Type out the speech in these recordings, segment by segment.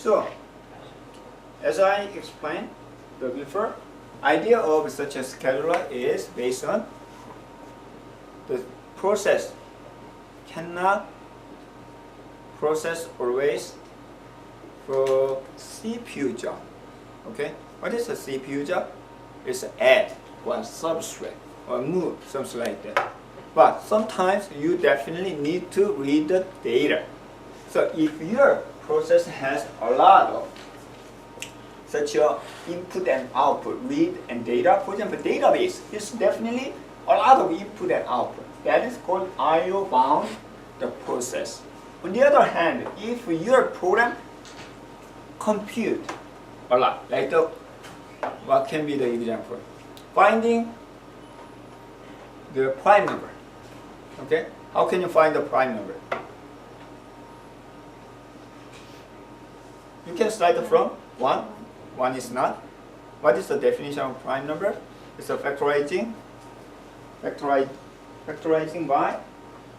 So, as I explained before, idea of such a scheduler is based on the process cannot process always for CPU job. Okay, what is a CPU job? It's add or subtract or move, something like that. But sometimes you definitely need to read the data. So if your process has a lot of such a input and output, read and data, for example, database is definitely a lot of input and output. That is called I/O bound the process. On the other hand, if your program compute a lot, like what can be the example? Finding the prime number. Okay, how can you find the prime number? You can start from 1. 1 is not. What is the definition of prime number? It's a factorizing by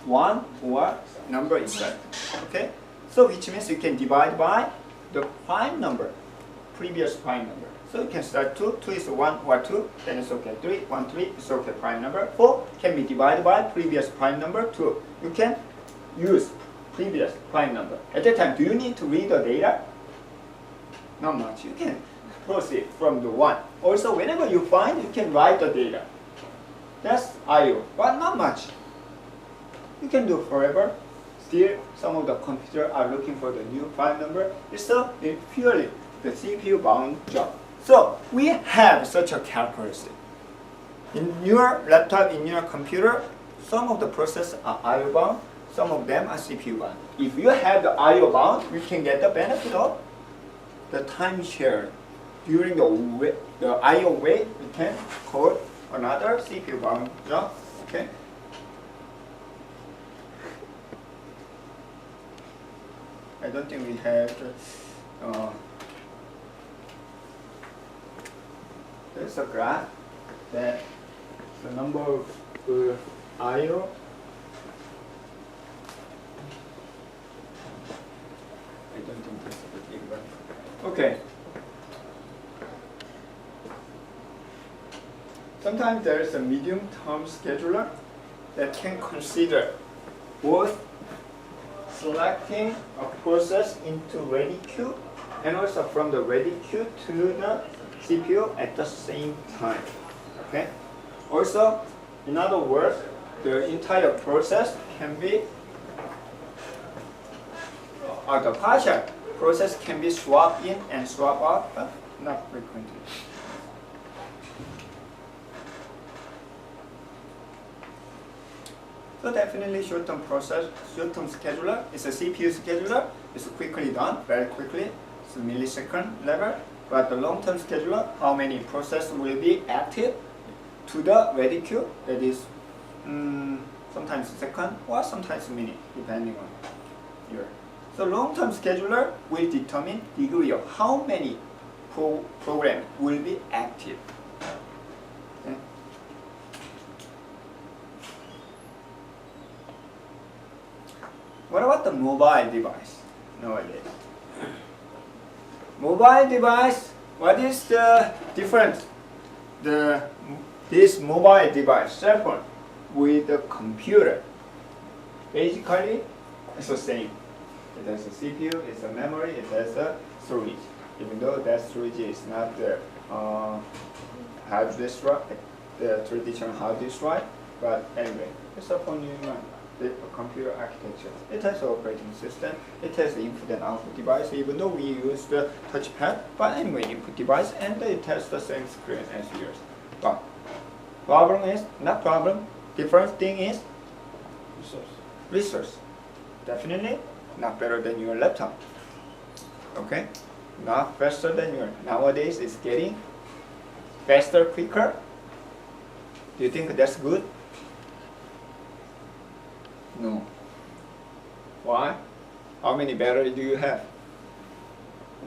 1 or number itself. Okay, so which means you can divide by the prime number, previous prime number. So you can start 2. 2 is 1 or 2, then it's okay. 3, 1, 3 is okay, prime number. 4 can be divided by previous prime number 2. You can use previous prime number. At that time, do you need to read the data? Not much. You can proceed from the 1. Also, whenever you find, you can write the data. That's I/O, but not much. You can do forever. Still, some of the computers are looking for the new prime number. It's purely the CPU bound job. So we have such a characteristic. In your laptop, in your computer, some of the processes are I/O bound, some of them are CPU bound. If you have the I/O bound, you can get the benefit of the time share. During the I/O wait, you can call another CPU bound job. Okay. I don't think we have there's a graph that the number of I/O I don't think this is a big one. Okay. Sometimes there is a medium-term scheduler that can consider both selecting a process into ready queue and also from the ready queue to the CPU at the same time. Okay. Also, in other words, the entire process can be the partial process can be swapped in and swapped out, but not frequently. So definitely short-term process, short-term scheduler is a CPU scheduler. It's quickly done, very quickly. It's a millisecond level. But the long-term scheduler, how many processes will be active to the ready queue? That is sometimes second or sometimes minute, depending on your. So long-term scheduler will determine degree of how many program will be active. Okay. What about the mobile device nowadays? Mobile device, what is the difference? This mobile device, cell phone, with the computer, basically it's the same. It has a CPU, it's a memory, it has a storage. Even though that storage is not the hard disk drive, the traditional hard disk drive, but anyway, it's a phone the computer architecture. It has an operating system, it has the input and output device, even though we use the touchpad, but anyway, input device, and it has the same screen as yours. But problem is, not problem, different thing is resource. Definitely not better than your laptop. Okay? Not faster than your, nowadays it's getting faster, quicker. Do you think that's good? No. Why? How many battery do you have?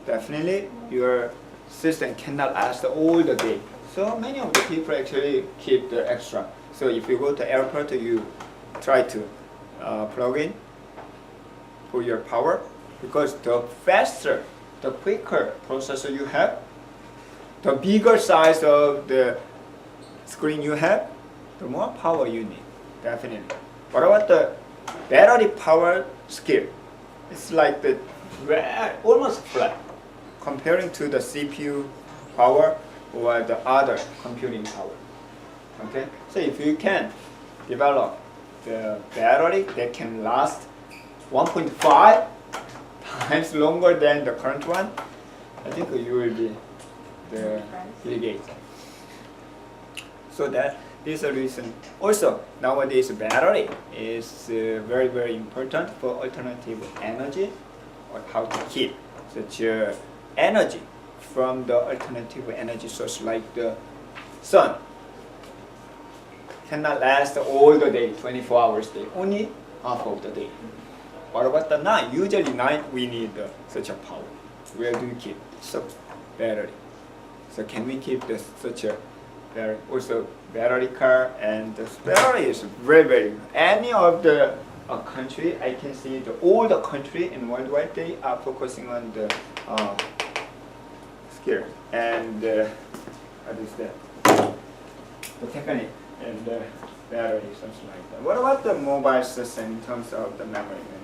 Definitely your system cannot last all the day. So many of the people actually keep the extra. So if you go to airport, you try to plug in for your power, because the faster the quicker processor you have, the bigger size of the screen you have, the more power you need, definitely. What about the battery power skill? It's like the almost flat comparing to the CPU power or the other computing power. Okay, so if you can develop the battery that can last 1.5 times longer than the current one, I think you will be the Bill Gates. So that is a reason. Also, nowadays battery is very, very important for alternative energy, or how to keep such energy from the alternative energy source like the sun. Cannot last all the day, 24 hours a day, only half of the day. What about the night? Usually night we need such a power. Where do you keep? So battery. So can we keep such a battery? Also battery car, and the battery is very, very, any of the country, I can see all the country in worldwide, they are focusing on the skill and what is that? The technique and the battery, something like that. What about the mobile system in terms of the memory management?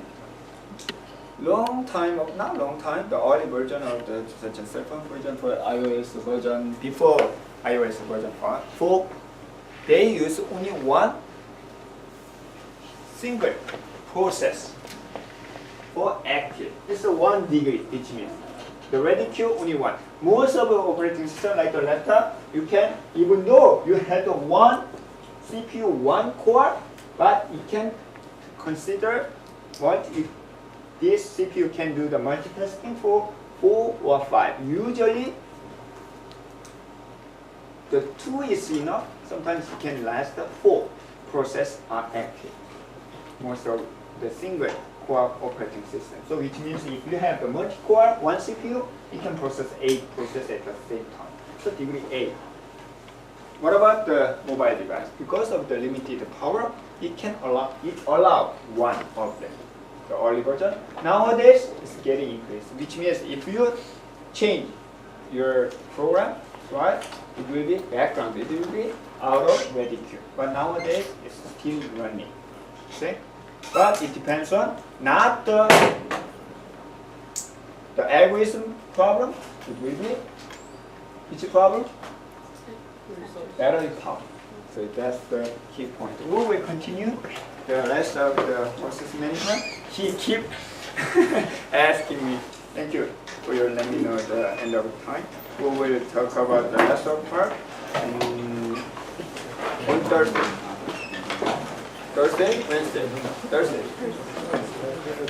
Not long time, the early version of the such a cell phone version for iOS version, before iOS version 4, they use only one single process for active. It's a 1 degree, which means the ready queue only one. Most of the operating system like the laptop, you can, even though you had one CPU, one core, but you can consider what if this CPU can do the multitasking for 4 or 5. Usually, the 2 is enough. Sometimes it can last 4 processes are active. Most of the single core operating system. So which means if you have the multi-core, one CPU, it can process 8 processes at the same time. So degree 8. What about the mobile device? Because of the limited power, it allow one of them. The early version. Nowadays, it's getting increased, which means if you change your program, right, it will be background, it will be out of ready queue. But nowadays, it's still running. See? But it depends on not the algorithm problem. It will be which problem? Battery power. So that's the key point. We will continue the rest of the process management. He keep asking me. Thank you for your letting me know the end of the time. We will talk about the rest of part on Thursday. Wednesday.